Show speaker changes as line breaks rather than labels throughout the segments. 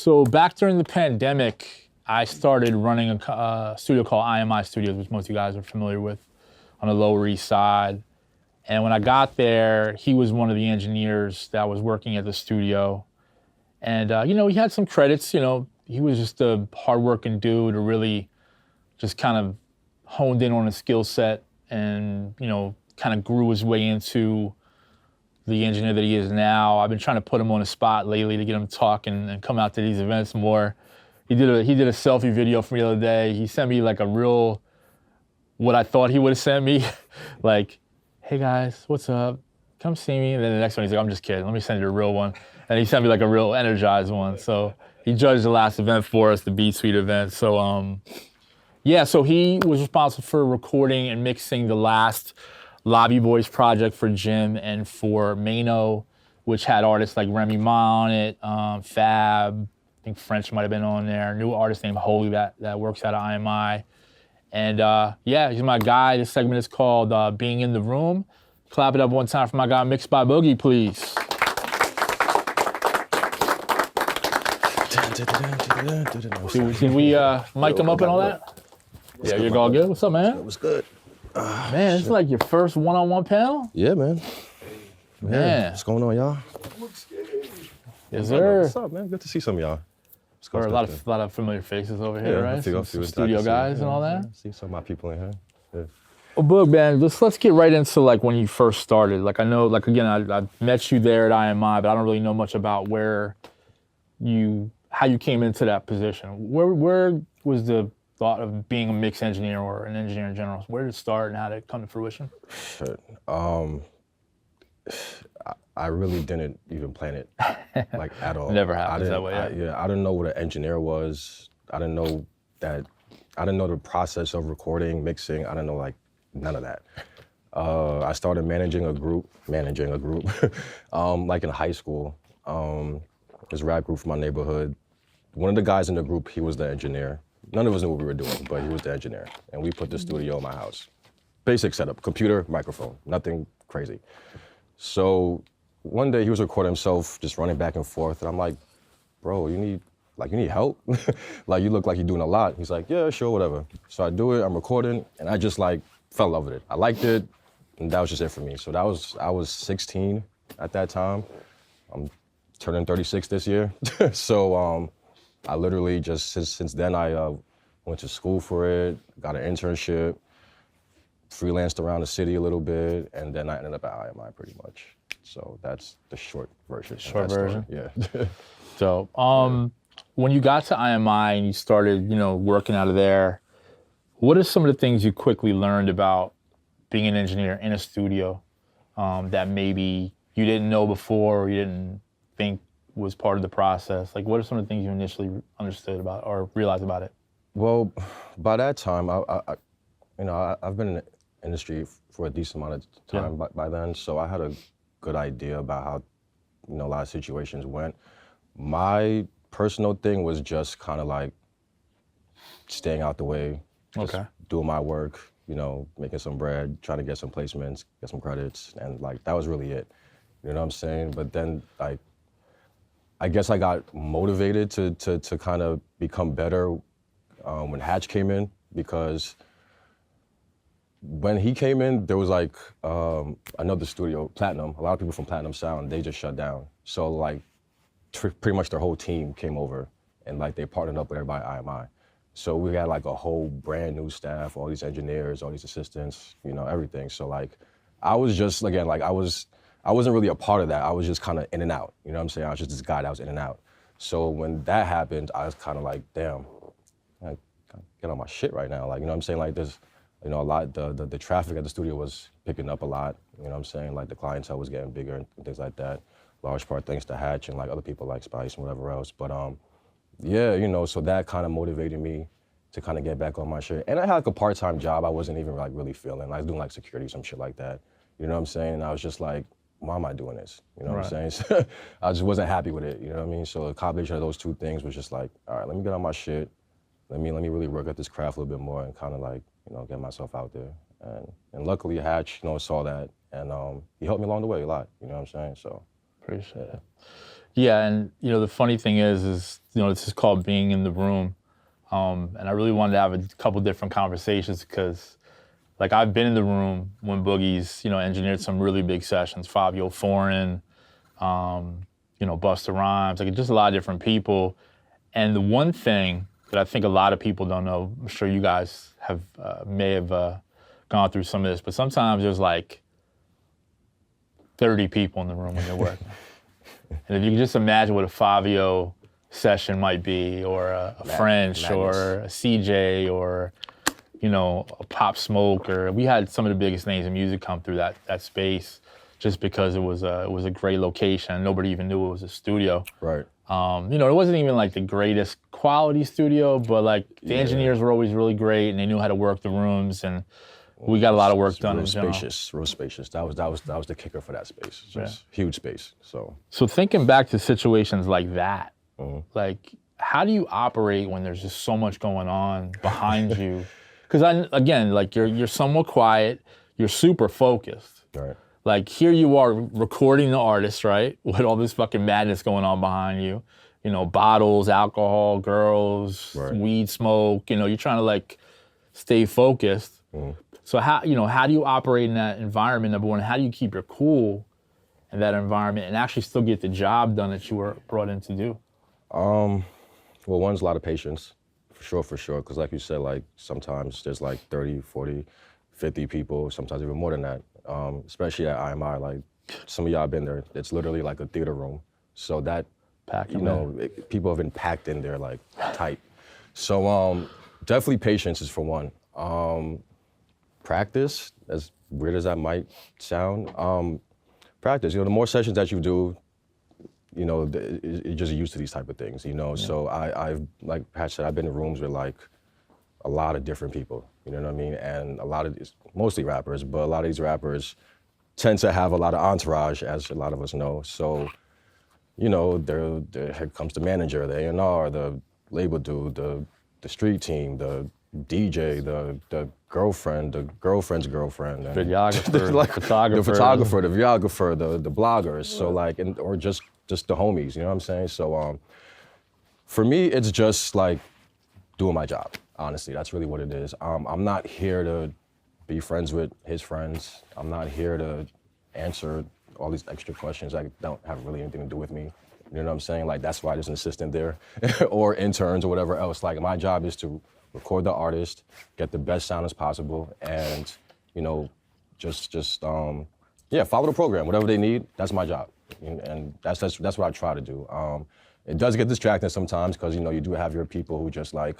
So back during the pandemic, I started running a studio called IMI Studios, which most of you guys are familiar with, on the Lower East Side. And when I got there, he was one of the engineers that was working at the studio. And, he had some credits, he was just a hardworking dude who really just kind of honed in on his skill set and, kind of grew his way into the engineer that he is now. I've been trying to put him on the spot lately to get him to talk and come out to these events more. He did a selfie video for me the other day. He sent me like what I thought he would have sent me, like, hey guys, what's up? Come see me. And then the next one, he's like, I'm just kidding. Let me send you a real one. And he sent me like a real energized one. So he judged the last event for us, the Beat Suite event. So so he was responsible for recording and mixing the last Lobby Boys project for Jim and for Maino, which had artists like Remy on it, Fab, I think French might have been on there, new artist named Holy that works out of IMI. And he's my guy. This segment is called Being in the Room. Clap it up one time for my guy, Mixed by Boogie, please. Did we mic him up and all that? Yeah, you're all good? What's up, man?
It was good.
Man, it's like your first one-on-one panel?
Yeah, man.
Man.
What's going on, y'all?
Yes, sir.
What's up, man? Good to see some of y'all.
Or a lot of familiar faces over here, right? Some studio guys and all that.
See some of my people in here. Yeah.
Well, Boog, man, let's get right into like when you first started. Like I know, like again, I met you there at IMI, but I don't really know much about how you came into that position. Where was the thought of being a mix engineer or an engineer in general? Where did it start and how did it come to fruition?
Shit. I really didn't even plan it, like at all.
Never happens that way.
I didn't know what an engineer was. I didn't know the process of recording, mixing. I didn't know like none of that. I started managing a group, like in high school. This rap group from my neighborhood. One of the guys in the group, he was the engineer. None of us knew what we were doing, but he was the engineer. And we put the studio in my house. Basic setup, computer, microphone, nothing crazy. So one day he was recording himself, just running back and forth. And I'm like, bro, you need help? Like, you look like you're doing a lot. He's like, yeah, sure, whatever. So I do it, I'm recording, and I just like fell in love with it. I liked it, and that was just it for me. So I was 16 at that time. I'm turning 36 this year. So I literally just, since then I went to school for it, got an internship, freelanced around the city a little bit, and then I ended up at IMI pretty much. So that's the short version.
Short version?
Yeah.
So when you got to IMI and you started, working out of there, what are some of the things you quickly learned about being an engineer in a studio that maybe you didn't know before or you didn't think was part of the process? Like, what are some of the things you initially understood about or realized about it?
Well, by that time, I've been in the industry for a decent amount of time by then, so I had a good idea about how, a lot of situations went. My personal thing was just kind of like staying out the way, just doing my work, making some bread, trying to get some placements, get some credits, and like that was really it. You know what I'm saying? But then like, I guess I got motivated to kind of become better when Hatch came in, because when he came in, there was like another studio, Platinum. A lot of people from Platinum Sound, they just shut down. So like pretty much their whole team came over and like they partnered up with everybody at IMI. So we had like a whole brand new staff, all these engineers, all these assistants, everything. So like I was just, again, like I wasn't really a part of that. I was just kind of in and out. You know what I'm saying? I was just this guy that was in and out. So when that happened, I was kind of like, damn, I get on my shit right now. Like, you know what I'm saying? Like there's, a lot, the traffic at the studio was picking up a lot. You know what I'm saying? Like the clientele was getting bigger and things like that. Large part thanks to Hatch and like other people like Spice and whatever else. But so that kind of motivated me to kind of get back on my shit. And I had like a part-time job I wasn't even like really feeling. I was doing like security, some shit like that. You know what I'm saying? And I was just like, why am I doing this? You know what I'm saying? So I just wasn't happy with it, you know what I mean? So a combination of those two things was just like, all right, let me get on my shit. Let me really work at this craft a little bit more and kind of like, get myself out there. And luckily Hatch, saw that and he helped me along the way a lot, you know what I'm saying? So.
Appreciate it. Yeah, and the funny thing is this is called being in the room, and I really wanted to have a couple different conversations because, like, I've been in the room when Boogie's engineered some really big sessions, Fabio Foreign, Busta Rhymes, like just a lot of different people, and the one thing that I think a lot of people don't know, I'm sure you guys have may have gone through some of this, but sometimes there's like 30 people in the room when you're working. And if you can just imagine what a Fabio session might be, or a French,
madness.
or a CJ, or a Pop Smoke, or we had some of the biggest names in music come through that space, just because it was a great location. Nobody even knew it was a studio.
Right.
It wasn't even like the greatest quality studio, but like the engineers were always really great, and they knew how to work the rooms, and we got a lot of work done.
Real spacious. That was the kicker for that space. Just huge space. So
thinking back to situations like that, like how do you operate when there's just so much going on behind you? Because again, like you're somewhat quiet, you're super focused.
Right.
Like here you are recording the artist, right? With all this fucking madness going on behind you. Bottles, alcohol, girls, weed smoke. You're trying to like stay focused. So how do you operate in that environment, number one? How do you keep your cool in that environment and actually still get the job done that you were brought in to do?
Well, one's a lot of patience, for sure. Because like you said, like sometimes there's like 30, 40, 50 people, sometimes even more than that. Especially at IMI, like some of y'all been there. It's literally like a theater room. So that, people have been packed in there like tight. So definitely patience is for one. Practice, as weird as that might sound, practice. The more sessions that you do, you're just used to these type of things, So I've, like Pat said, I've been in rooms with like a lot of different people, you know what I mean? And a lot of these, mostly rappers, but a lot of these rappers tend to have a lot of entourage, as a lot of us know. So, here comes the manager, the A&R, the label dude, the street team, the DJ, the girlfriend, the girlfriend's girlfriend, and
videographer,
like,
photographer,
the photographer, the videographer, the bloggers. So like, or just the homies. You know what I'm saying? So for me, it's just like doing my job. Honestly, that's really what it is. I'm not here to be friends with his friends. I'm not here to answer all these extra questions that don't have really anything to do with me. You know what I'm saying? Like that's why there's an assistant there, or interns or whatever else. Like my job is to record the artist, get the best sound as possible, and just follow the program. Whatever they need, that's my job, and that's what I try to do. It does get distracting sometimes because you do have your people who just like,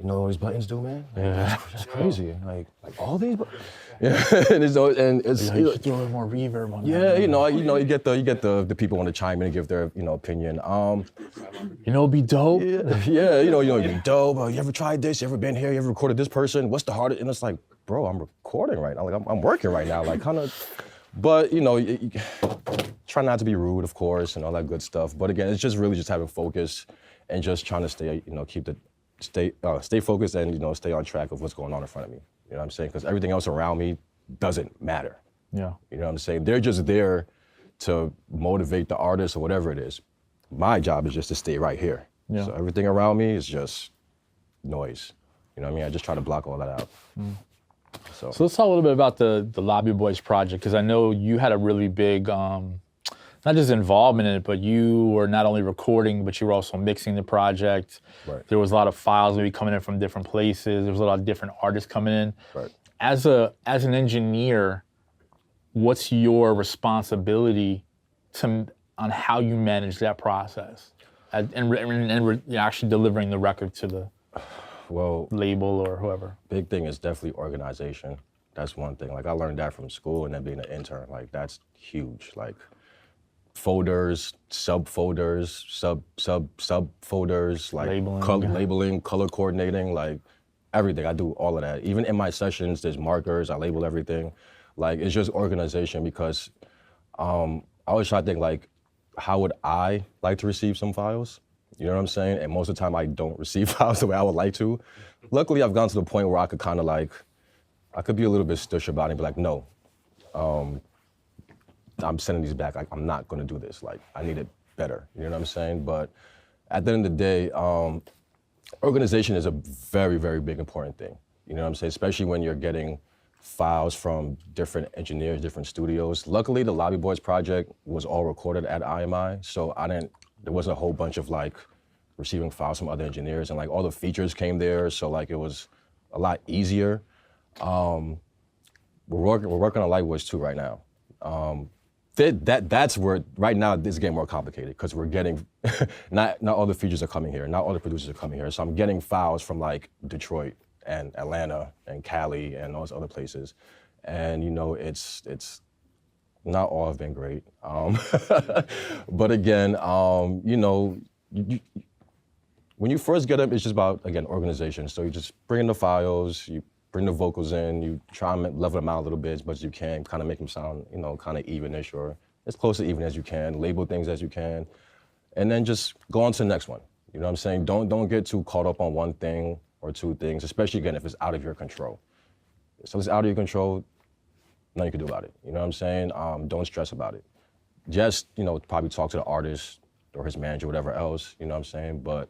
all these buttons do, man. That's crazy. Like all these. And it's
you should throw a little more reverb on that.
Yeah, you get the people want to chime in and give their opinion.
It'd be dope.
It'd be dope. You ever tried this? You ever been here? You ever recorded this person? What's the hardest? And it's like, bro, I'm recording right now. Like I'm working right now. Like kind of, but try not to be rude, of course, and all that good stuff. But again, it's just really just having focus and just trying to stay, stay focused and stay on track of what's going on in front of me. You know what I'm saying? Because everything else around me doesn't matter.
Yeah.
You know what I'm saying? They're just there to motivate the artist or whatever it is. My job is just to stay right here. Yeah. So everything around me is just noise. You know what I mean? I just try to block all that out. So
let's talk a little bit about the Lobby Boys project, because I know you had a really big, not just involvement in it, but you were not only recording, but you were also mixing the project.
Right.
There was a lot of files maybe coming in from different places. There was a lot of different artists coming in.
Right.
As an engineer, what's your responsibility on how you manage that process and actually delivering the record to the label or whoever?
Big thing is definitely organization. That's one thing. Like I learned that from school and then being an intern. Like that's huge. Like folders, subfolders, subfolders, like labeling, color coordinating, like everything. I do all of that. Even in my sessions, there's markers. I label everything. Like it's just organization because I always try to think like, how would I like to receive some files? You know what I'm saying? And most of the time I don't receive files the way I would like to. Luckily, I've gone to the point where I could kind of like, I could be a little bit stush about it and be like, no, I'm sending these back. I'm not gonna do this. Like, I need it better. You know what I'm saying? But at the end of the day, organization is a very, very big important thing. You know what I'm saying? Especially when you're getting files from different engineers, different studios. Luckily, the Lobby Boys project was all recorded at IMI, so there wasn't a whole bunch of like receiving files from other engineers, and like all the features came there, so like it was a lot easier. We're working on Lightwoods too right now. That's where right now this is getting more complicated because we're getting not all the features are coming here, not all the producers are coming here. So I'm getting files from like Detroit and Atlanta and Cali and all those other places, and you know it's not all have been great. But again, you know, when you first get them, it's just about again organization. So you just bring in the files, you bring the vocals in, you try and level them out a little bit as much as you can, kind of make them sound, you know, kind of evenish or as close to even as you can, label things as you can, and then just go on to the next one. You know what I'm saying? Don't get too caught up on one thing or two things, especially again if it's out of your control. So if it's out of your control, nothing you can do about it. You know what I'm saying? Don't stress about it. Just, you know, probably talk to the artist or his manager, whatever else, you know what I'm saying? But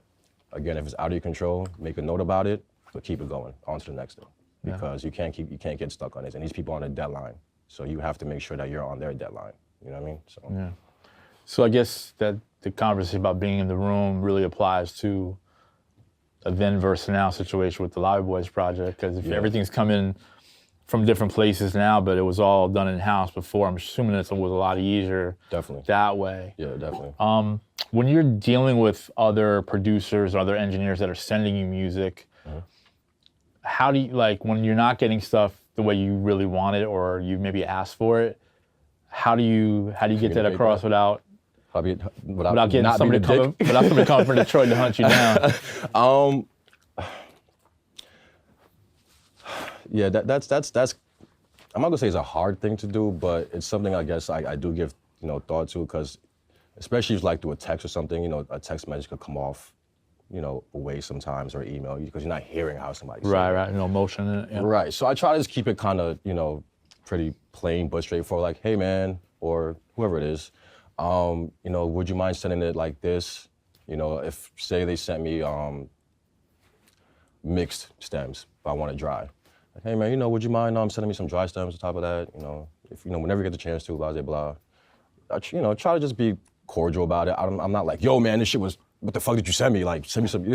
again, if it's out of your control, make a note about it, but keep it going, on to the next thing. Because you can't get stuck on this. And these people are on a deadline. So you have to make sure that you're on their deadline. You know what I mean? So
yeah. So I guess that the conversation about being in the room really applies to a then versus now situation with the Lobby Boys project, because if everything's coming from different places now, but it was all done in-house before, I'm assuming it was a lot easier that way.
Yeah, definitely.
When you're dealing with other producers or other engineers that are sending you music, how do you, like, when you're not getting stuff the way you really want it or you maybe asked for it, how do you get that across without getting somebody coming from Detroit to hunt you down?
Yeah, that's I'm not gonna say it's a hard thing to do, but it's something I guess I do give, you know, thought to, because especially if like through a text or something, you know, a text message could come off, you know, away sometimes, or email, because you're not hearing how somebody's saying it.
Right, no emotion in it. Yeah.
Right, so I try to just keep it kind of, you know, pretty plain but straightforward, like, hey man, or whoever it is, you know, would you mind sending it like this? You know, if say they sent me mixed stems, if I want it dry. Like, hey man, you know, would you mind sending me some dry stems on top of that? You know, if, you know, whenever you get the chance to, blah, blah, blah. You know, try to just be cordial about it. I'm not like, yo man, this shit was, what the fuck did you send me? Like, send me some,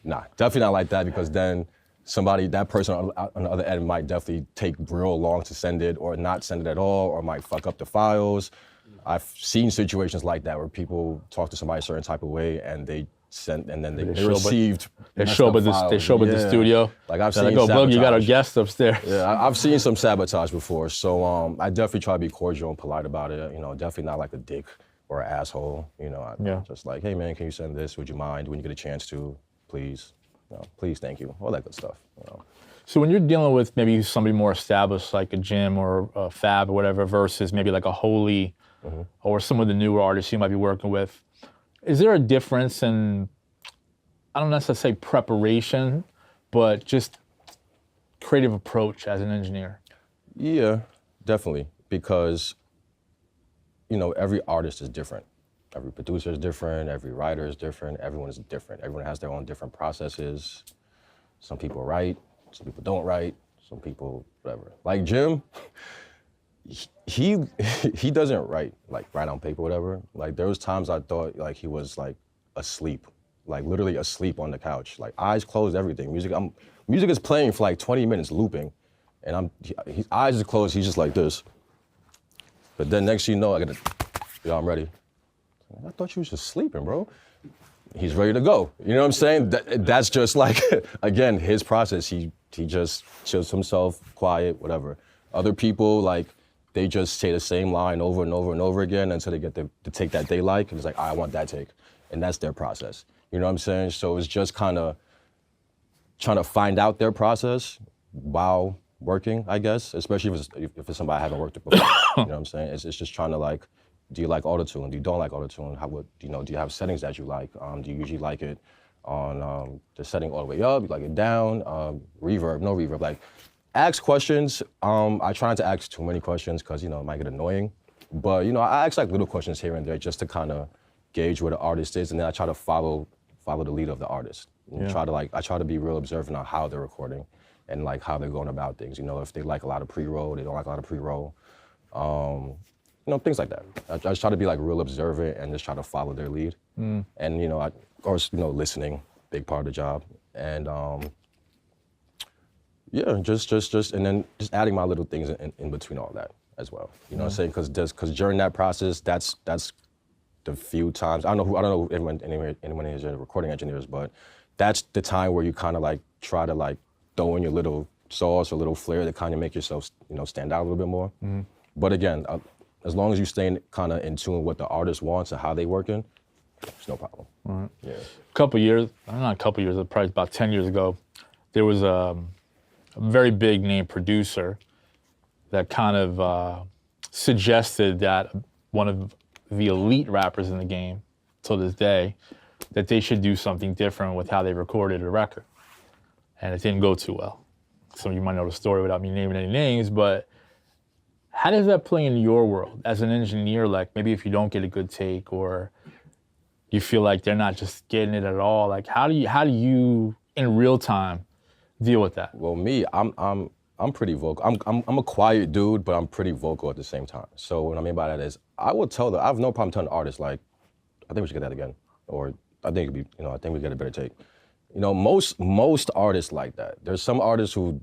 nah, definitely not like that, because then that person on the other end might definitely take real long to send it, or not send it at all, or might fuck up the files. I've seen situations like that where people talk to somebody a certain type of way and they sent, and then they received.
They show up at the studio.
Like I've
seen.
Like,
oh, Boogie, you got a guest upstairs.
Yeah, I've seen some sabotage before. So I definitely try to be cordial and polite about it. You know, definitely not like a dick or an asshole. You know, just like, hey man, can you send this? Would you mind when you get a chance to? Please, you know, please, thank you, all that good stuff. You know.
So when you're dealing with maybe somebody more established, like a Jim or a Fab or whatever, versus maybe like a Holy or some of the newer artists you might be working with, is there a difference in, I don't necessarily say preparation, but just creative approach as an engineer?
Yeah, definitely, because, you know, every artist is different. Every producer is different, every writer is different, everyone is different. Everyone has their own different processes. Some people write, some people don't write, some people, whatever. Like Jim, he doesn't write on paper, whatever. Like there was times I thought like he was like asleep, like literally asleep on the couch, like eyes closed, everything. Music is playing for like 20 minutes looping, and his eyes are closed, he's just like this. But then next thing you know, I'm ready. I thought you was just sleeping, bro. He's ready to go. You know what I'm saying? That's just like, again, his process. He just chills himself, quiet, whatever. Other people, like, they just say the same line over and over and over again until they get the take that they like, and it's like, I want that take. And that's their process. You know what I'm saying? So it's just kind of trying to find out their process while working, I guess, especially if it's somebody I haven't worked with before. You know what I'm saying? It's just trying to like, do you like autotune? Do you don't like autotune? Do you have settings that you like? Do you usually like it on the setting all the way up? You like it down? Reverb, no reverb? Like, ask questions. I try not to ask too many questions because, you know, it might get annoying. But, you know, I ask like little questions here and there just to kind of gauge where the artist is, and then I try to follow the lead of the artist. And I try to be real observant on how they're recording and like how they're going about things. You know, if they like a lot of pre-roll, they don't like a lot of pre-roll. You know, things like that. I just try to be like real observant and just try to follow their lead. And, you know, of course, you know, listening, big part of the job. And yeah, just and then just adding my little things in between all that as well. You know what I'm saying? Because during that process, that's the few times, I don't know if anyone is recording engineers, but that's the time where you kind of like try to like throw in your little sauce or little flair to kind of make yourself, you know, stand out a little bit more. But again, as long as you stay kind of in tune with what the artist wants and how they working, it's no problem. Yeah.
A couple years, not a couple years, probably about 10 years ago, there was a very big name producer that kind of suggested that one of the elite rappers in the game till this day, that they should do something different with how they recorded a record. And it didn't go too well. Some of you might know the story without me naming any names, but how does that play into your world as an engineer? Like maybe if you don't get a good take or you feel like they're not just getting it at all, like how do you in real time deal with that?
Well, me, I'm pretty vocal. I'm a quiet dude, but I'm pretty vocal at the same time. So what I mean by that is I have no problem telling the artist like, I think we should get that again. Or I think I think we get a better take. You know, most artists like that. There's some artists who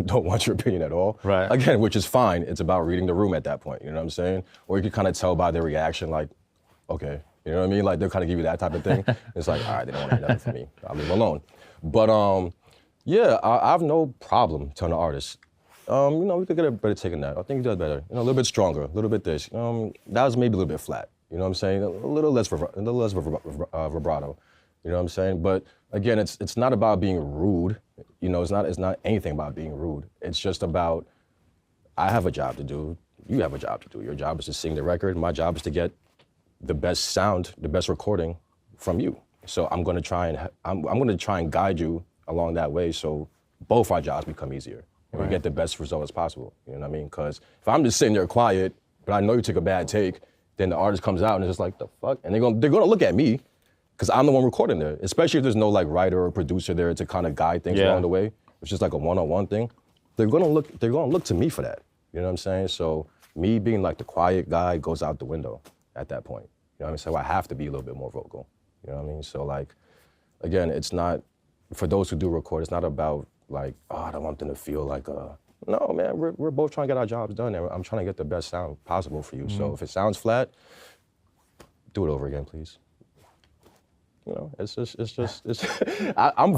don't want your opinion at all.
Right.
Again, which is fine. It's about reading the room at that point. You know what I'm saying? Or you can kind of tell by their reaction, like, okay, you know what I mean? Like they'll kind of give you that type of thing. It's like, all right, they don't want to hear nothing from me. I'll leave them alone. But yeah, I have no problem telling the artist. You know, we could get a better take on that. I think you did better. You know, a little bit stronger, a little bit this. That was maybe a little bit flat. You know what I'm saying? A little less vibrato. You know what I'm saying? But again, it's not about being rude. You know, it's not anything about being rude. It's just about, I have a job to do. You have a job to do. Your job is to sing the record. My job is to get the best sound, the best recording from you. So I'm going to try and guide you along that way. So both our jobs become easier. And we get the best result as possible. You know what I mean? Because if I'm just sitting there quiet, but I know you took a bad take, then the artist comes out and it's just like, the fuck? And they're gonna look at me, because I'm the one recording there. Especially if there's no like writer or producer there to kind of guide things along the way. It's just like a one-on-one thing. They're gonna look to me for that. You know what I'm saying? So me being like the quiet guy goes out the window at that point. You know what I mean? So I have to be a little bit more vocal. You know what I mean? So like, again, it's not, for those who do record, it's not about like, oh, I don't want them to feel like, no, man, we're both trying to get our jobs done, and I'm trying to get the best sound possible for you. So if it sounds flat, do it over again, please. You know, I'm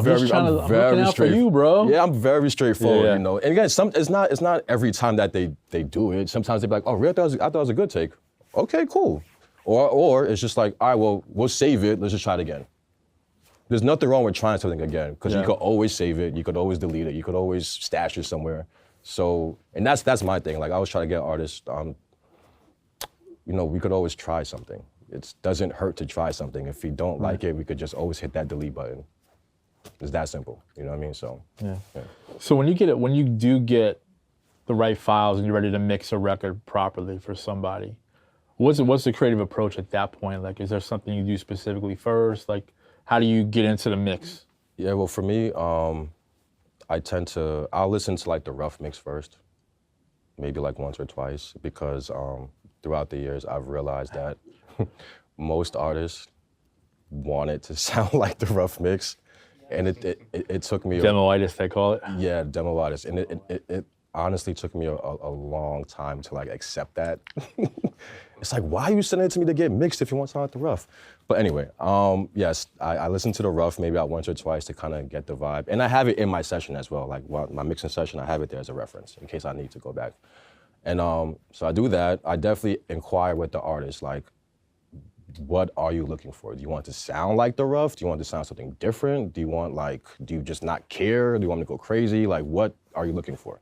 very straightforward. For you, bro. Yeah, I'm very straightforward. You know, and again, it's not every time that they do it. Sometimes they be like, oh, really? I thought it was a good take. Okay, cool. Or it's just like, all right, well, we'll save it. Let's just try it again. There's nothing wrong with trying something again, because you could always save it, you could always delete it, you could always stash it somewhere. So, and that's my thing. Like I always try to get artists, you know, we could always try something. It doesn't hurt to try something. If we don't like it, we could just always hit that delete button. It's that simple, you know what I mean? So, yeah.
So when you do get the right files and you're ready to mix a record properly for somebody, what's the creative approach at that point? Like, is there something you do specifically first? Like, how do you get into the mix?
Yeah, well, for me, I'll listen to like the rough mix first, maybe like once or twice, because throughout the years, I've realized that most artists want it to sound like the rough mix, and it took me
demoitis, they call it.
Yeah, demoitis, and it honestly took me a long time to like accept that. It's like, why are you sending it to me to get mixed if you want to sound like the rough? But anyway, yes, I listen to the rough maybe about once or twice to kind of get the vibe. And I have it in my session as well. Like my mixing session, I have it there as a reference in case I need to go back. And so I do that. I definitely inquire with the artist, like, what are you looking for? Do you want it to sound like the rough? Do you want it to sound something different? Do you just not care? Do you want me to go crazy? Like, what are you looking for?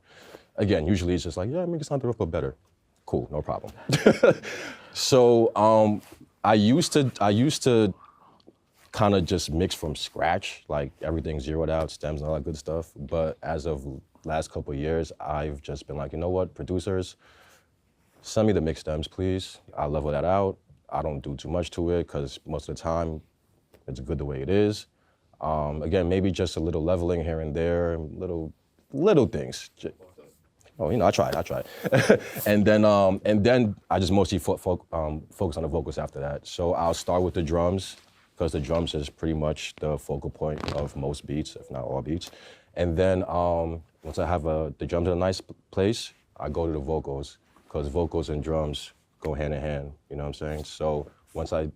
Again, usually it's just like, yeah, make it sound the rough but better. Cool, no problem. So I used to kind of just mix from scratch, like everything zeroed out, stems and all that good stuff. But as of last couple of years, I've just been like, you know what, producers, send me the mix stems, please. I'll level that out. I don't do too much to it because most of the time it's good the way it is. Again, maybe just a little leveling here and there, little things. Oh, you know, I tried. and then I just mostly focus on the vocals after that. So I'll start with the drums, because the drums is pretty much the focal point of most beats, if not all beats. And then once I have the drums in a nice place, I go to the vocals, because vocals and drums go hand in hand, you know what I'm saying? So once I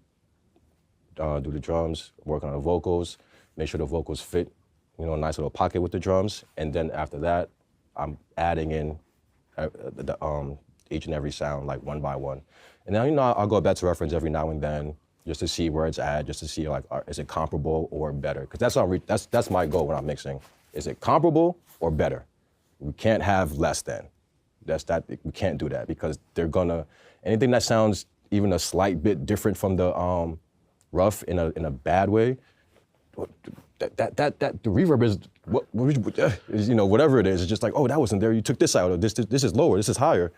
do the drums, work on the vocals, make sure the vocals fit, you know, a nice little pocket with the drums, and then after that, I'm adding in each and every sound, like one by one. And then, you know, I'll go back to reference every now and then, just to see where it's at, just to see like, is it comparable or better? Because that's my goal when I'm mixing. Is it comparable or better? We can't have less than. We can't do that, because they're gonna, anything that sounds even a slight bit different from the rough in a bad way, that the reverb is, you know, whatever it is, it's just like, oh, that wasn't there, you took this out, or this is lower, this is higher.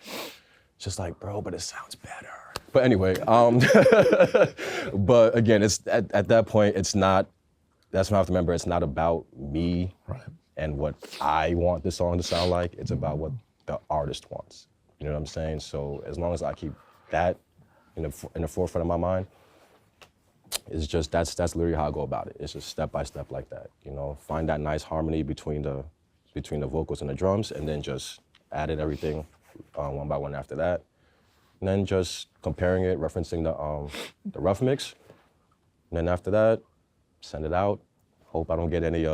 It's just like, bro, but it sounds better. But anyway, but again, it's at that point, it's not, that's what I have to remember, it's not about me and what I want the song to sound like, it's about what the artist wants. You know what I'm saying? So as long as I keep that in the forefront of my mind, it's just, that's literally how I go about it. It's just step by step like that, you know? Find that nice harmony between the vocals and the drums, and then just add in everything one by one after that. And then just comparing it, referencing the rough mix. And then after that, send it out. Hope I don't get any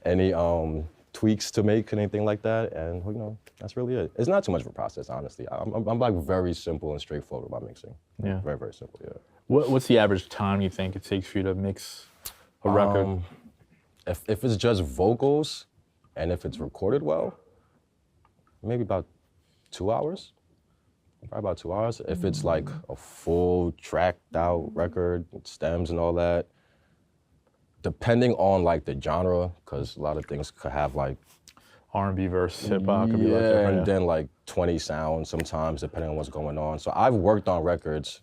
any tweaks to make, anything like that. And you know, that's really it. It's not too much of a process, honestly. I'm like very simple and straightforward about mixing.
Yeah.
Very, very simple, yeah.
What's the average time you think it takes for you to mix a record?
If it's just vocals and if it's recorded well, maybe about 2 hours. Probably about 2 hours. If it's like a full tracked out record, stems and all that, depending on like the genre, because a lot of things could have like
R&B versus hip hop.
yeah,
could be like that,
and then like 20 sounds sometimes, depending on what's going on. So I've worked on records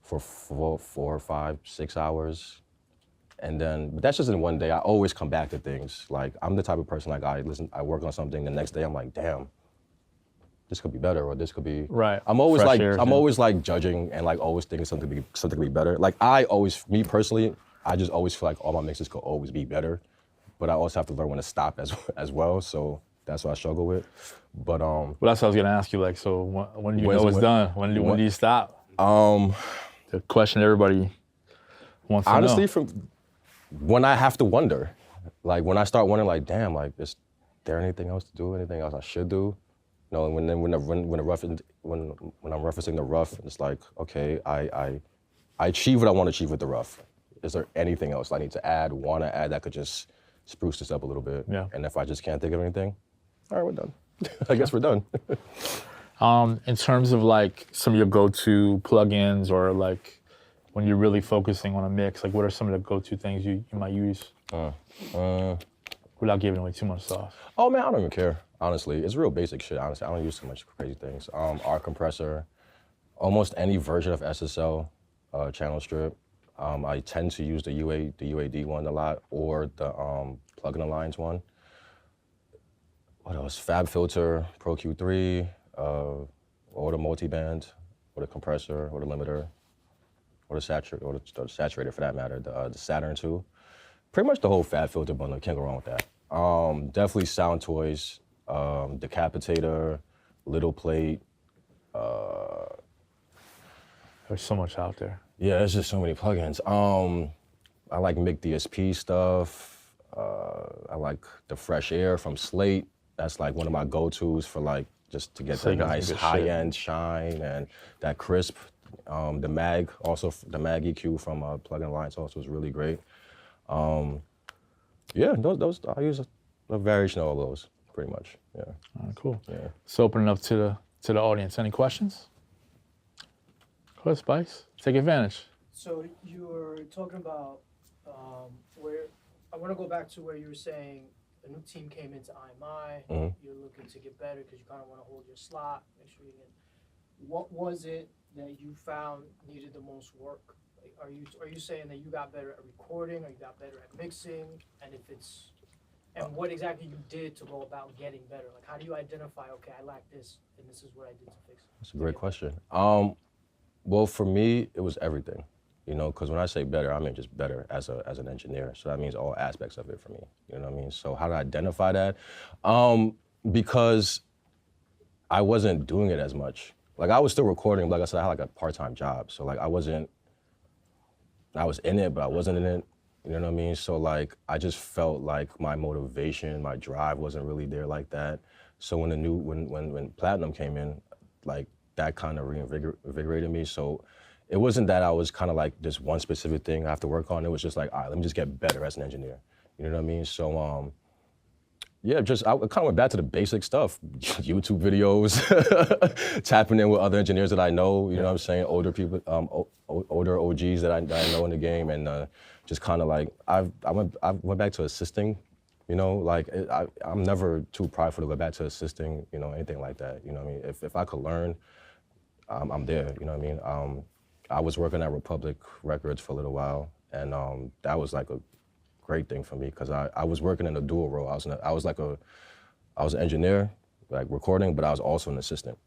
for 4, 5, 6 hours. And then, but that's just in one day. I always come back to things. Like, I'm the type of person, like, I work on something, the next day I'm like, damn, this could be better, or this could be.
Right.
I'm always
Fresh
like,
air,
I'm
yeah.
always like judging and like always thinking something could be better. Like me personally, I just always feel like all my mixes could always be better, but I also have to learn when to stop as well. So that's what I struggle with. But
Well, that's what I was gonna ask you. Like, so when do you know it's done? When do you stop? The question everybody wants to know.
Honestly, from when I have to wonder, like when I start wondering, like, damn, like, is there anything else to do? Anything else I should do? You know, when I'm referencing the rough, it's like, okay, I achieve what I want to achieve with the rough. Is there anything else I need to add, want to add that could just spruce this up a little bit?
Yeah.
And if I just can't think of anything, all right, we're done. I guess we're done.
In terms of like some of your go-to plugins, or like when you're really focusing on a mix, like what are some of the go-to things you might use? Without giving away too much sauce.
Oh man, I don't even care, honestly. It's real basic shit, honestly. I don't use too much crazy things. R compressor, almost any version of SSL channel strip. I tend to use the UAD one a lot, or the plugin alliance one. What else? Fab filter, Pro Q3, or the multiband, or the compressor, or the limiter, or the saturator for that matter, the Saturn 2. Pretty much the whole Fab filter bundle, can't go wrong with that. Definitely Sound Toys, Decapitator, Little Plate.
There's so much out there.
Yeah, there's just so many plugins. I like Mic DSP stuff. I like the Fresh Air from Slate. That's like one of my go-tos for like, just to get the nice high-end shine and that crisp. The Mag EQ from Plugin Alliance also is really great. Yeah, those I use a variation of all those, pretty much. Yeah.
All right, cool.
Yeah.
So open it up to the audience. Any questions? Go ahead, Spice. Take advantage.
So you were talking about where, I want to go back to where you were saying a new team came into IMI, you're looking to get better because you kind of want to hold your slot, make sure you get, what was it that you found needed the most work? Like, are you saying that you got better at recording, or you got better at mixing, and if it's and what exactly you did to go about getting better? Like, how do you identify, okay, I lack this, and this is what I did to fix it?
That's a great question. Well, for me, it was everything, you know, because when I say better, I mean just better as an engineer. So that means all aspects of it for me, you know what I mean? So how to identify that? Because I wasn't doing it as much. Like, I was still recording, but like I said, I had like a part-time job. So like I was in it, but I wasn't in it. You know what I mean? So like, I just felt like my motivation, my drive wasn't really there like that. So when Platinum came in, like that kind of reinvigorated me. So it wasn't that I was kind of like this one specific thing I have to work on. It was just like, all right, let me just get better as an engineer. You know what I mean? So yeah, I kind of went back to the basic stuff, YouTube videos, tapping in with other engineers that I know, you know what I'm saying, older people, older OGs that I know in the game, and just kind of like, I went back to assisting, you know, like I'm never too prideful to go back to assisting, you know, anything like that, you know what I mean? If I could learn, I'm there, you know what I mean? I was working at Republic Records for a little while, and that was like a great thing for me, because I was working in a dual role. I was an engineer, like recording, but I was also an assistant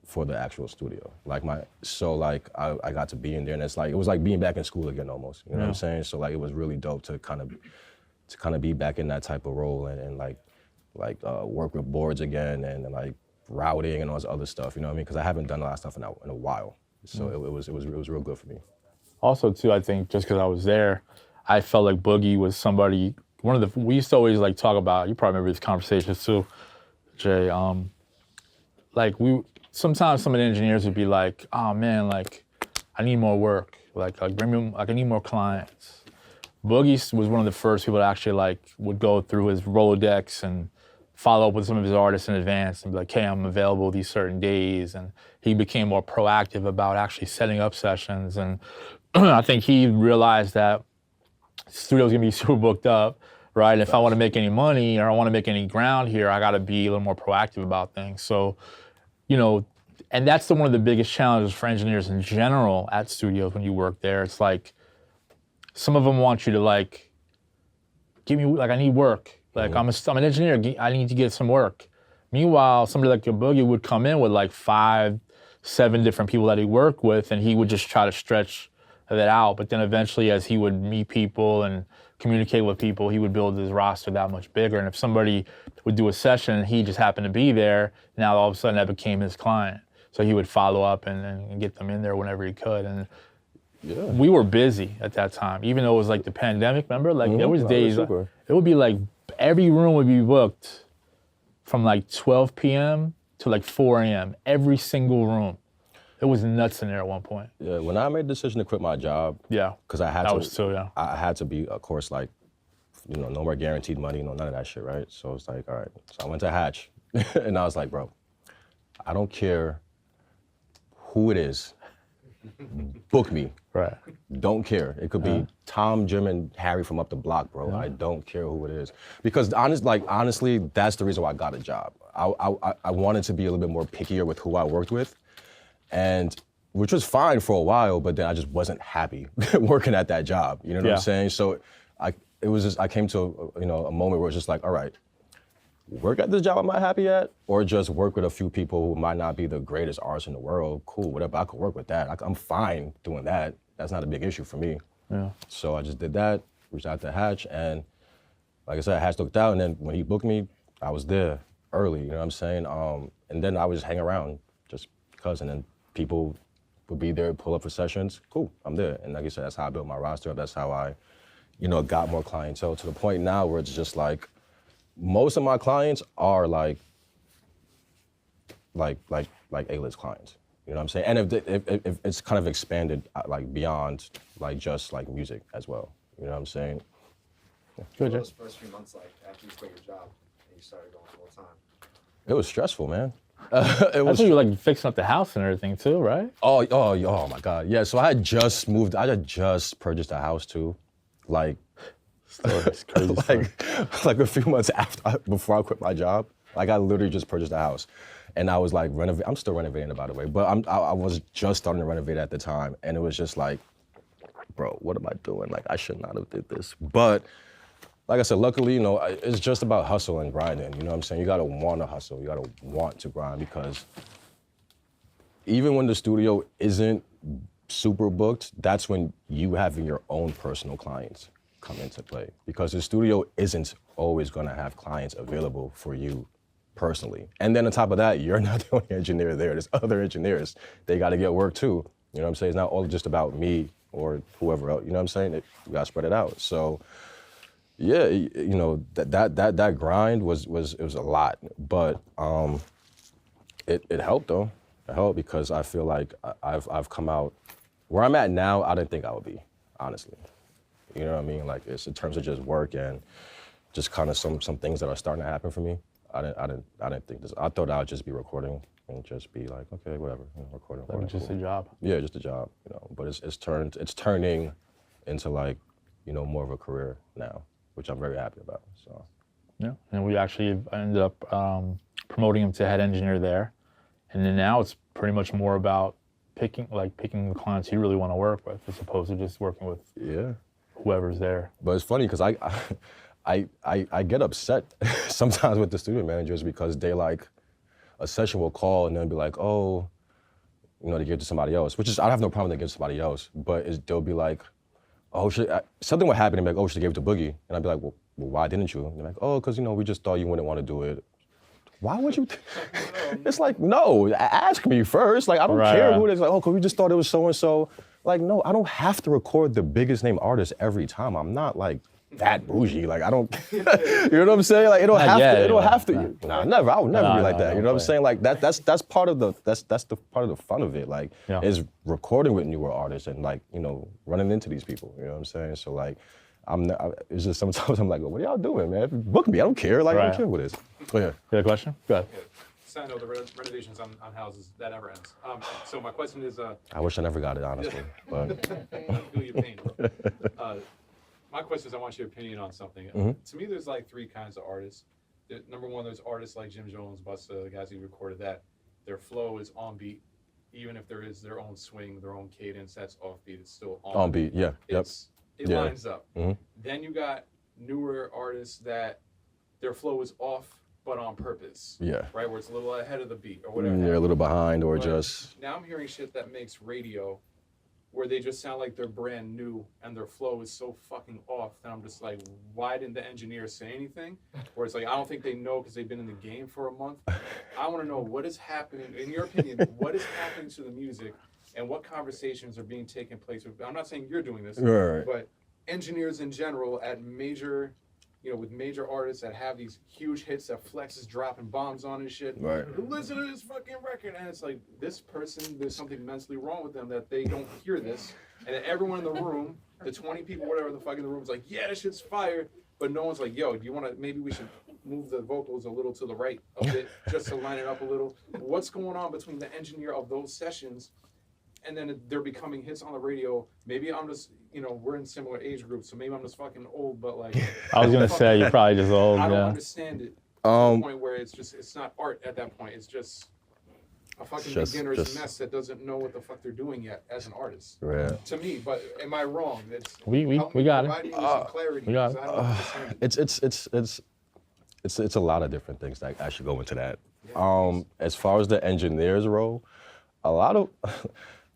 for the actual studio. Like I got to be in there, and it was like being back in school again almost. You know what I'm saying? So like it was really dope to kind of be back in that type of role and work with boards again and like routing and all this other stuff. You know what I mean? Because I haven't done a lot of stuff in a while. So it was real good for me.
Also, too, I think just because I was there, I felt like Boogie was somebody, we used to always like talk about, you probably remember these conversations too, Jay, sometimes some of the engineers would be like, oh man, like, I need more work, like bring me, like I need more clients. Boogie was one of the first people that actually like would go through his Rolodex and follow up with some of his artists in advance and be like, hey, I'm available these certain days. And he became more proactive about actually setting up sessions. And I think he realized that studio's gonna be super booked up, right? And if I wanna make any money or I wanna make any ground here, I gotta be a little more proactive about things. So, you know, and that's one of the biggest challenges for engineers in general at studios when you work there. It's like, some of them want you to like, give me, like I need work. Like I'm an engineer, I need to get some work. Meanwhile, somebody like a Boogie would come in with like 5, 7 different people that he worked with, and he would just try to stretch that out. But then eventually, as he would meet people and communicate with people, he would build his roster that much bigger. And if somebody would do a session and he just happened to be there, now all of a sudden that became his client. So he would follow up and get them in there whenever he could. And we were busy at that time, even though it was like the pandemic, remember? Like there was days, it would be like every room would be booked from like 12 p.m. to like 4 a.m., every single room. It was nuts in there at one point.
Yeah, when I made the decision to quit my job, because I had to be, of course, like, you know, no more guaranteed money, you know, none of that shit, right? So it's like, all right. So I went to Hatch, and I was like, bro, I don't care who it is, book me.
Right.
Don't care. It could be Tom, Jim, and Harry from up the block, bro. I don't care who it is. Because honestly, that's the reason why I got a job. I wanted to be a little bit more pickier with who I worked with. And which was fine for a while, but then I just wasn't happy working at that job. You know what I'm saying? So I came to a moment where it's just like, all right, work at this job I'm not happy at, or just work with a few people who might not be the greatest artists in the world. Cool, whatever, I could work with that. I'm fine doing that. That's not a big issue for me. Yeah. So I just did that, reached out to Hatch, and like I said, Hatch looked out, and then when he booked me, I was there early, you know what I'm saying? And then I would just hang around just because, and then people would be there, pull up for sessions. Cool, I'm there. And like I said, that's how I built my roster up. That's how I, got more clientele to the point now where it's just like, most of my clients are like A-list clients. You know what I'm saying? And if it's kind of expanded like beyond like just like music as well. You know what I'm saying?
Yeah. What were those first few months like after you quit your job and you started going full time?
It was stressful, man.
I think you were like fixing up the house and everything too, right?
Oh my God. Yeah, so I had just purchased a house too. Like, like a few months before I quit my job. Like I literally just purchased a house. And I was like, I'm still renovating, by the way, but I was just starting to renovate at the time. And it was just like, bro, what am I doing? Like, I should not have did this. But like I said, luckily, it's just about hustle and grinding. You know what I'm saying? You gotta want to hustle. You gotta want to grind, because even when the studio isn't super booked, that's when you having your own personal clients come into play, because the studio isn't always gonna have clients available for you personally. And then on top of that, you're not the only engineer there. There's other engineers. They gotta get work too. You know what I'm saying? It's not all just about me or whoever else. You know what I'm saying? You gotta spread it out. So yeah, that grind was a lot, but it helped though. It helped because I feel like I've come out where I'm at now. I didn't think I would be, honestly. You know what I mean? Like, it's in terms of just work and just kind of some things that are starting to happen for me. I didn't think this. I thought I would just be recording and just be like, okay, whatever, recording.
Just a job.
Yeah, just a job, But it's turning into like, more of a career now, which I'm very happy about. So.
Yeah, and we actually ended up promoting him to head engineer there, and then now it's pretty much more about picking the clients you really want to work with, as opposed to just working with whoever's there.
But it's funny because I get upset sometimes with the studio managers, because they like, a session will call and they'll be like, oh, they give it to somebody else, which is, I have no problem they give it to somebody else, but they'll be like, oh, something would happen and be like, oh, she gave it to Boogie. And I'd be like, well, why didn't you? And they're like, oh, because, we just thought you wouldn't want to do it. Why would you? It's like, no, ask me first. Like, I don't care who it is. Like, oh, because we just thought it was so-and-so. Like, no, I don't have to record the biggest name artist every time. I'm not like that bougie. Like, I don't, you know what I'm saying? Like, it don't have to. Nah, never. I would never be like that. You know what I'm saying? Like, that's part of the part of the fun of it. Like, is recording with newer artists and like, running into these people. You know what I'm saying? So like, it's just sometimes I'm like, well, what are y'all doing, man? Book me. I don't care. Like, I don't care what it is. Go ahead.
You have a question? Go ahead.
I know the renovations on houses, that never ends. So my question is...
I wish I never got it, honestly. But
feel your pain, bro. My question is, I want your opinion on something. To me, there's like three kinds of artists. Number one, there's artists like Jim Jones, Busta, the guys who recorded that. Their flow is on beat. Even if there is their own swing, their own cadence, that's off beat. It's still on
beat. Yeah.
It lines up. Then you got newer artists that their flow is off, but on purpose.
Yeah.
Right, where it's a little ahead of the beat or whatever.
They're a little behind or
but
just...
Now I'm hearing shit that makes radio where they just sound like they're brand new and their flow is so fucking off that I'm just like, why didn't the engineer say anything? Or it's like, I don't think they know because they've been in the game for a month. I want to know what is happening, in your opinion, what is happening to the music and what conversations are being taken place with, I'm not saying you're doing this, but engineers in general at major, with major artists that have these huge hits that Flex is dropping bombs on and shit.
Right.
Listen to this fucking record, and it's like, this person, there's something mentally wrong with them that they don't hear this, and then everyone in the room, the 20 people, whatever the fuck in the room, is like, yeah, this shit's fire, but no one's like, yo, do you want to, maybe we should move the vocals a little to the right a bit, just to line it up a little. What's going on between the engineer of those sessions and then they're becoming hits on the radio? Maybe I'm just, we're in similar age groups, so maybe I'm just fucking old, but like...
I was going to say, you're probably just old,
I don't understand it. To the point where it's not art at that point. It's just a fucking beginner's mess that doesn't know what the fuck they're doing yet as an artist.
Right.
To me, but am I wrong?
We got it.
Some clarity,
we got it.
I don't understand.
It's a lot of different things that I should go into that. As far as the engineer's role, a lot of...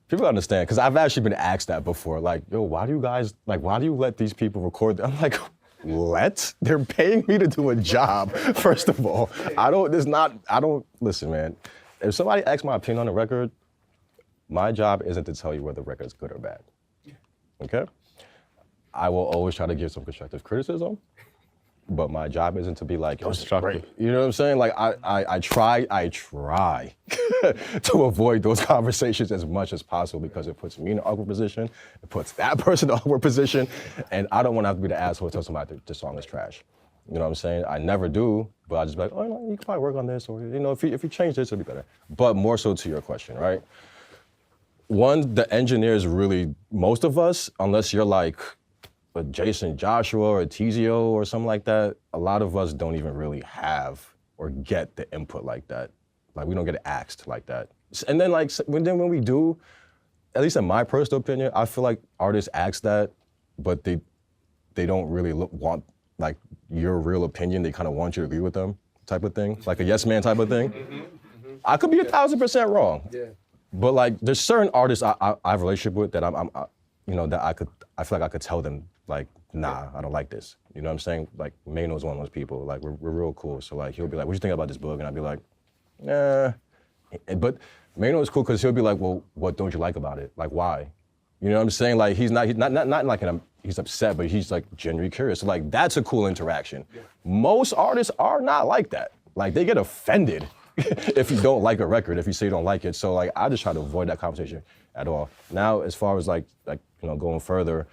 People understand, because I've actually been asked that before. Like, yo, why do you let these people record? I'm like, let? They're paying me to do a job, first of all. Listen, man. If somebody asks my opinion on a record, my job isn't to tell you whether the record's good or bad, okay? I will always try to give some constructive criticism, but my job isn't to be like, yo, it's great. You know what I'm saying? Like, I try to avoid those conversations as much as possible, because it puts me in an awkward position, it puts that person in an awkward position, and I don't want to have to be the asshole to tell somebody the song is trash. You know what I'm saying? I never do, but I just be like, oh, you can probably work on this, or if you change this, it'll be better. But more so to your question, right? One, the engineers really, most of us, unless you're like a Jason Joshua or a Tizio or something like that, a lot of us don't even really have or get the input like that Like we don't get asked like that. And then like when we do, at least in my personal opinion, I feel like artists ask that, but they don't really want like your real opinion. They kind of want you to agree with them, type of thing, like a yes man type of thing. I could be 1,000% wrong.
Yeah.
But like, there's certain artists I have a relationship with that that I feel like I could tell them like, nah, I don't like this. You know what I'm saying? Like Maino is one of those people. Like we're real cool. So like he'll be like, what you think about this book? And I'd be like, nah. But Maino is cool because he'll be like, well, what don't you like about it? Like why? You know what I'm saying? Like he's not like he's upset, but he's like genuinely curious. So like that's a cool interaction. Yeah. Most artists are not like that. Like they get offended if you don't like a record, if you say you don't like it. So like I just try to avoid that conversation at all. Now as far as like going further,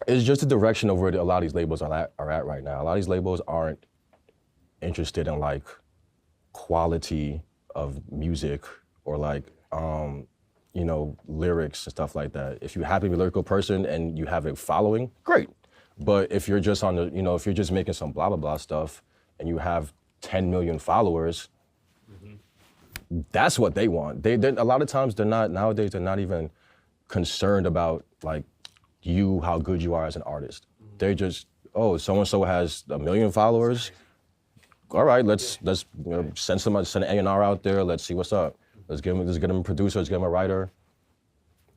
it's just the direction of where a lot of these labels are at right now. A lot of these labels aren't interested in like quality of music or like lyrics and stuff like that. If you happen to be a lyrical person and you have a following, great. But if you're just on the, if you're just making some blah blah blah stuff and you have 10 million followers, that's what they want. They a lot of times nowadays they're not even concerned about like how good you are as an artist. They just, so and so has 1 million followers. All right, let's send an A&R out there. Let's see what's up. Let's get him a producer. Let's get him a writer.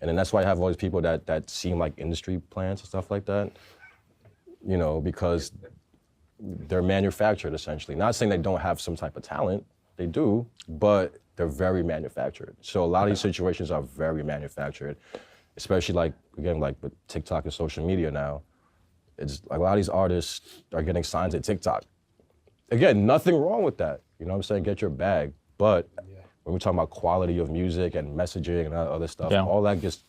And then that's why I have all these people that seem like industry plants and stuff like that. Because they're manufactured essentially. Not saying they don't have some type of talent, they do, but they're very manufactured. So a lot of these situations are very manufactured, especially like with TikTok and social media now. It's like a lot of these artists are getting signed to TikTok. Again, nothing wrong with that. You know what I'm saying? Get your bag. But when we're talking about quality of music and messaging and other stuff, all that just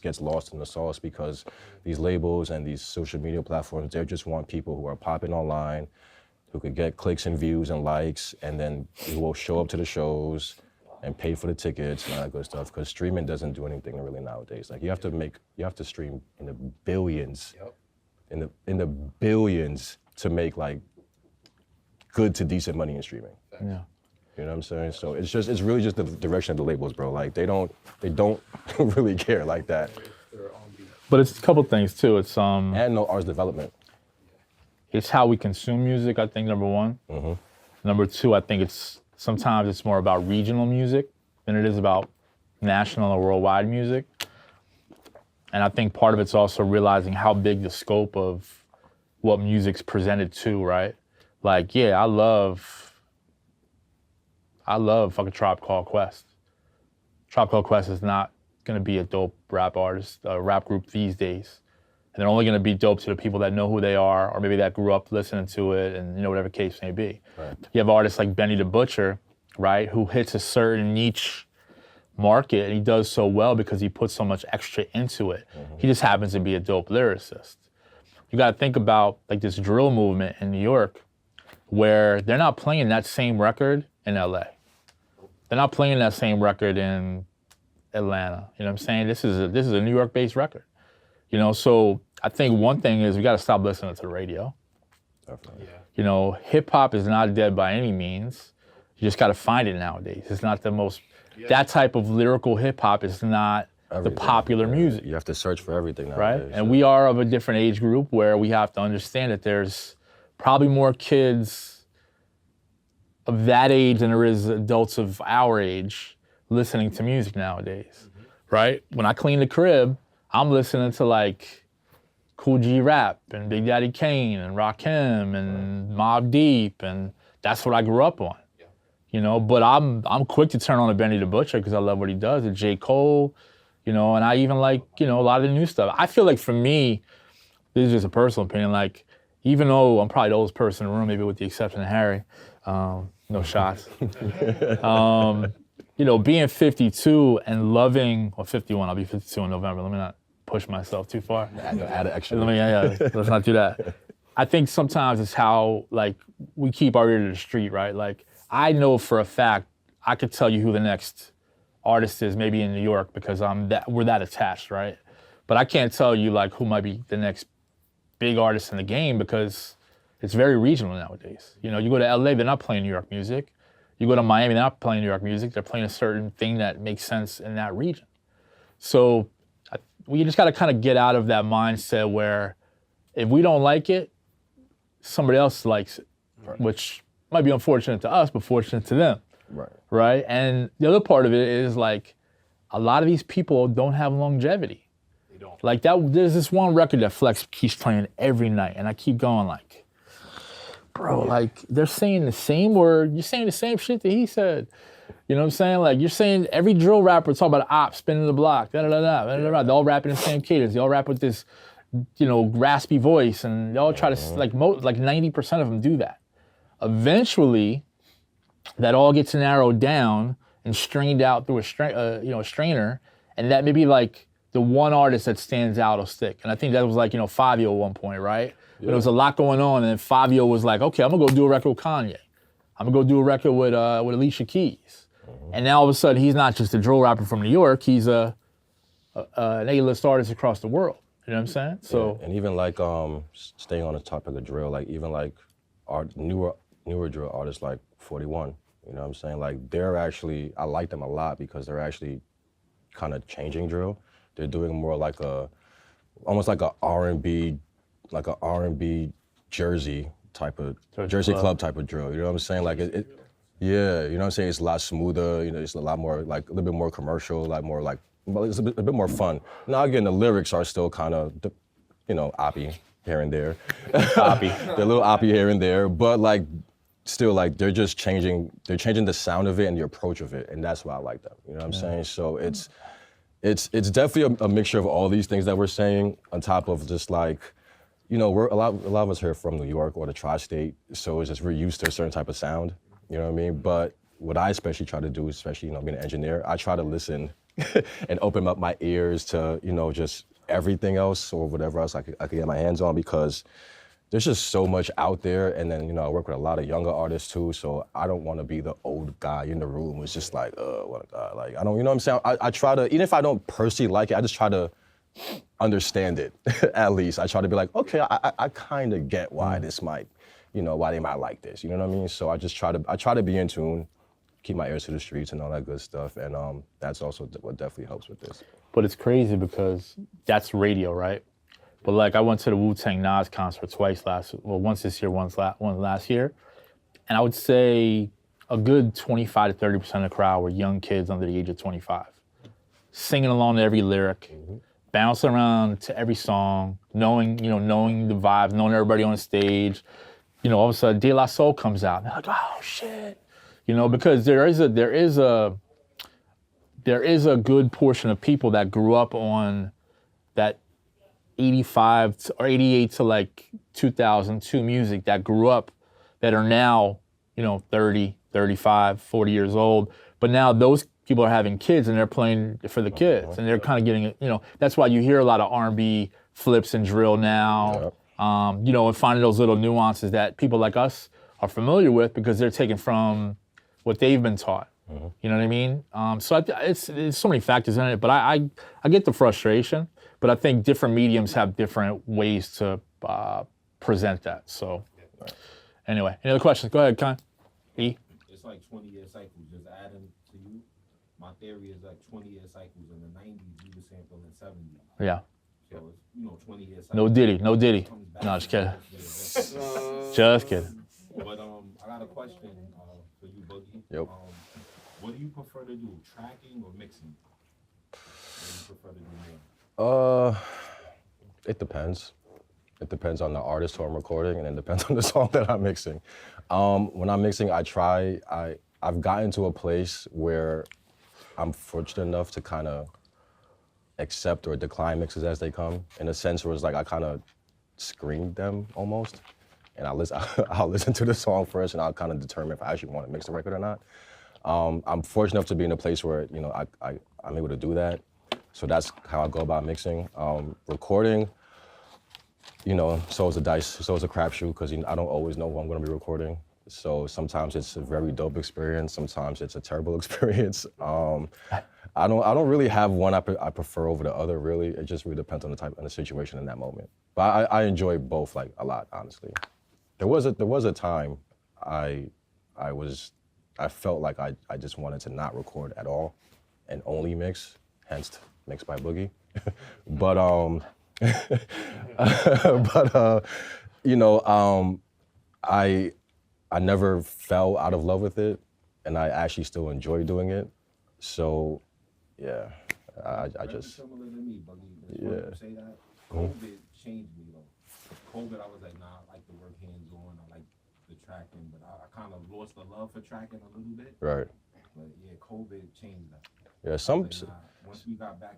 gets lost in the sauce because these labels and these social media platforms, they just want people who are popping online, who could get clicks and views and likes, and then who will show up to the shows and pay for the tickets and all that good stuff. Because streaming doesn't do anything really nowadays. Like you have to stream in the billions, in the billions to make like good to decent money in streaming.
Yeah.
You know what I'm saying? So it's really just the direction of the labels, bro. Like they don't really care like that.
But it's a couple things too. It's
and no arts development.
It's how we consume music, I think, number one.
Mm-hmm.
Number two, I think sometimes it's more about regional music than it is about national or worldwide music. And I think part of it's also realizing how big the scope of what music's presented to, right? Like, yeah, I love fucking Tribe Called Quest. Tribe Called Quest is not gonna be a dope rap group these days. And they're only gonna be dope to the people that know who they are, or maybe that grew up listening to it, and whatever case may be.
Right.
You have artists like Benny the Butcher, right, who hits a certain niche market, and he does so well because he puts so much extra into it. Mm-hmm. He just happens to be a dope lyricist. You gotta think about like this drill movement in New York, where they're not playing that same record in LA. They're not playing that same record in Atlanta. You know what I'm saying? This is a New York-based record. So I think one thing is we got to stop listening to the radio.
Definitely.
Yeah.
Hip hop is not dead by any means. You just got to find it nowadays. It's not the most. Yeah. That type of lyrical hip hop is not the popular music.
You have to search for everything nowadays.
Right? And we are of a different age group where we have to understand that there's probably more kids of that age than there is adults of our age listening to music nowadays, right? When I clean the crib, I'm listening to like Cool G Rap and Big Daddy Kane and Rakim and Mobb Deep, and that's what I grew up on. But I'm quick to turn on a Benny the Butcher because I love what he does, and J. Cole, and I even like, a lot of the new stuff. I feel like for me, this is just a personal opinion, like, even though I'm probably the oldest person in the room, maybe with the exception of Harry, no shots. Being 52 and loving, or 51, I'll be 52 in November. Let me not push myself too far.
Add an extra.
Let's not do that. I think sometimes it's how, like, we keep our ear to the street, right? Like, I know for a fact, I could tell you who the next artist is, maybe in New York, because we're that attached, right? But I can't tell you, like, who might be the next big artist in the game because it's very regional nowadays. You go to LA, they're not playing New York music. You go to Miami, they're not playing New York music. They're playing a certain thing that makes sense in that region. So we just got to kind of get out of that mindset where if we don't like it, somebody else likes it, which might be unfortunate to us, but fortunate to them. Right. And the other part of it is like a lot of these people don't have longevity.
They don't.
Like there's this one record that Flex keeps playing every night, and I keep going like, bro, like they're saying the same word, you're saying the same shit that he said. You know what I'm saying? Like you're saying every drill rapper talk about ops spinning the block, da da da da da da. They all rap in the same cadence. They all rap with this, raspy voice, and they all try to like 90% of them do that. Eventually, that all gets narrowed down and strained out through a strainer, and that maybe like the one artist that stands out will stick. And I think that was like Fabio at one point, right? Yeah. But there was a lot going on, and then Fabio was like, okay, I'm gonna go do a record with Kanye. I'm gonna go do a record with Alicia Keys. And now all of a sudden, he's not just a drill rapper from New York. He's an A-list artist across the world. You know what I'm saying? So
and even like staying on the topic of drill, like even like our newer drill artists like 41. You know what I'm saying? Like they're actually, I like them a lot because they're actually kind of changing drill. They're doing more like almost like a R&B Jersey type of Jersey club type of drill. You know what I'm saying? Like yeah, you know what I'm saying? It's a lot smoother. It's a lot more like a little bit more commercial, like more like, well, it's a bit more fun. Now again, the lyrics are still kind of, oppy here and there.
Oppy.
They're a little oppy here and there, but like still like they're changing the sound of it and the approach of it, and that's why I like them. You know what I'm saying? So it's definitely a mixture of all these things that we're saying on top of just like, we're a lot of us here are from New York or the tri-state, so it's just we're used to a certain type of sound. You know what I mean? But what I especially try to do, especially being an engineer, I try to listen and open up my ears to just everything else or whatever else I could get my hands on, because there's just so much out there. And then I work with a lot of younger artists too, so I don't want to be the old guy in the room who's just like, what a guy. Like I don't, what I'm saying? I try to, even if I don't personally like it, I just try to understand it. At least I try to be like, okay, I kind of get why this might. Why they might like this, you know what I mean? So I just try to be in tune, keep my ears to the streets and all that good stuff, and that's also what definitely helps with this.
But it's crazy because that's radio, right? But like I went to the Wu-Tang Nas concert twice once this year, one last year, and I would say a good 25 to 30% of the crowd were young kids under the age of 25, singing along to every lyric, bouncing around to every song, knowing the vibes, knowing everybody on the stage. All of a sudden, De La Soul comes out. And they're like, oh shit, because there is a good portion of people that grew up on that 85 or 88 to like 2002 music that grew up that are now, 30, 35, 40 years old. But now those people are having kids and they're playing for the kids and they're kind of getting, that's why you hear a lot of R&B flips and drill now.
Yep.
And finding those little nuances that people like us are familiar with because they're taken from what they've been taught. Mm-hmm. You know what I mean? So it's so many factors in it, but I get the frustration, but I think different mediums have different ways to present that. So anyway, any other questions? Go ahead, Con. E?
It's like 20-year cycles. Just adding to you, my theory is like 20-year cycles. In the 90s, we were sampling in 70s.
Yeah.
So it's, 20-year cycles.
No Diddy. No, just kidding. Just kidding.
But I got a question for you, Boogie.
Yep.
What do you prefer to do, tracking or mixing? What do you prefer to do more?
It depends. It depends on the artist who I'm recording, and it depends on the song that I'm mixing. When I'm mixing, I've gotten to a place where I'm fortunate enough to kind of accept or decline mixes as they come, in a sense where it's like I kind of screen them almost, and I'll listen to the song first, and I'll kind of determine if I actually want to mix the record or not. I'm fortunate enough to be in a place where I'm able to do that, so that's how I go about mixing. Recording, so is a dice, so is a crapshoot, because I don't always know who I'm going to be recording. So sometimes it's a very dope experience, sometimes it's a terrible experience. I don't really have one I prefer over the other, really. It just really depends on the type and the situation in that moment. But I enjoy both like a lot, honestly. There was a time I was I felt like I just wanted to not record at all and only mix, hence Mix by Boogie. But you know, I never fell out of love with it, and I actually still enjoy doing it. So, yeah, I
Very
just
similar to me, Boogie.
Yeah.
Yeah. Say that. COVID changed me though. COVID, I was like, nah, I like to work hands on. I like the tracking, but I kind of lost the love for tracking a little bit.
right.
But yeah, COVID changed that.
Yeah,
I was
some.
like, nah. Once we got back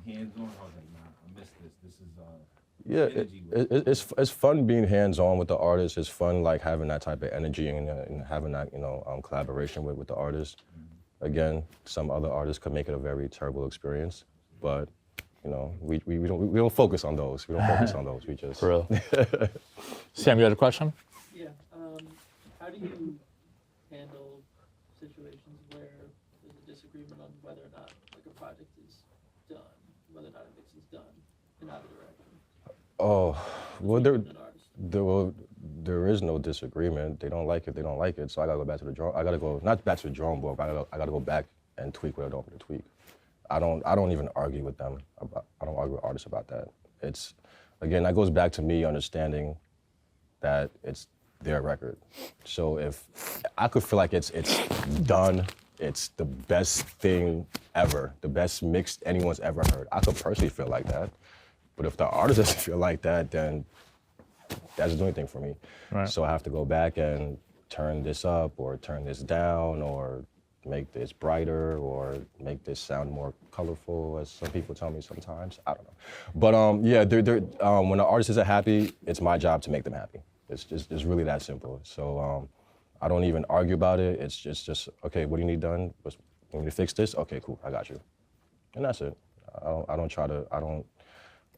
in hands on, I was like, nah, I missed this. This is
Yeah,
energy with
it's fun being hands-on with the artist. It's fun like having that type of energy and having that collaboration with the artist. Again, some other artists could make it a very terrible experience, but we don't focus on those. We don't focus on those. We just
For real. Sam, you had a question?
Yeah. How do you handle situations where there's a disagreement on whether or not like a project is done, whether or not a mix is done in either direction?
Oh, well,
between you and an artist?
there is no disagreement. They don't like it. They don't like it. So I gotta go back to the drawing. I gotta go not back to the drawing board, but I gotta go back and tweak what I don't want to tweak. I don't even argue with them. I don't argue with artists about that. It's, again, that goes back to me understanding that it's their record. So if I could feel like it's done, it's the best thing ever, the best mix anyone's ever heard. I could personally feel like that. But if the artist doesn't feel like that, then that doesn't do anything for me.
Right.
So I have to go back and turn this up or turn this down or make this brighter or make this sound more colorful, as some people tell me sometimes. I don't know. But yeah, when the artist isn't happy, it's my job to make them happy. It's really that simple. So I don't even argue about it. It's just okay, what do you need done? You need me to fix this? Okay, cool, I got you. And that's it. I don't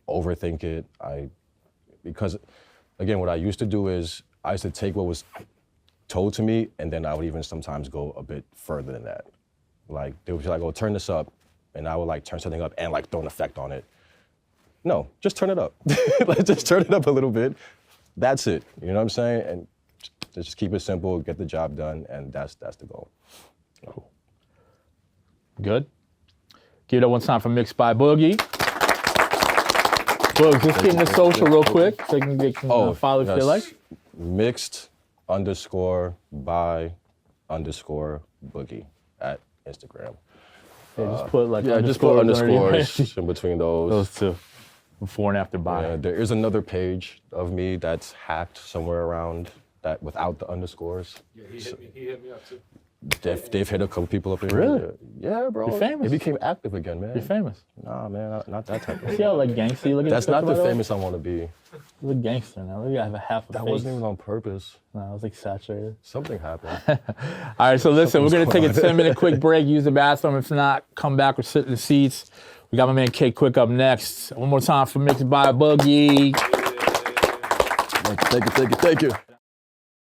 overthink it. Because again, what I used to do is I used to take what was told to me, and then I would even sometimes go a bit further than that. Like, they would be like, oh, turn this up, and I would like turn something up and like throw an effect on it. No, just turn it up. Like, just turn it up a little bit. That's it, you know what I'm saying? And just keep it simple, get the job done, and that's the goal.
Cool. Good. Give it up one time for Mixed by Boogie. Boogs, just get in the social real quick so you can follow if you like.
Mixed_by_Boogie at Instagram.
Yeah, just put like
just put
underscores
underscores in between those.
those two. Before and after by.
Yeah, there is another page of me that's hacked somewhere around that without the underscores.
Yeah, he hit me up too.
They've hit a couple people up there.
Really?
Yeah, bro.
You're famous.
It became active again, man.
You're famous.
Nah, man, not that type of.
See how like gangster you look at
That's
this
not
picture,
the
by way?
famous I want to be.
You look gangster now. Look, I have a half a
That
face.
wasn't even on purpose.
No, I was like saturated.
Something happened.
All right, so listen, we're gonna take a
Something's going
10-minute quick break, use the bathroom. If not, come back or sit in the seats. We got my man K Quick up next. One more time for Mixed by Boogie.
Thank you.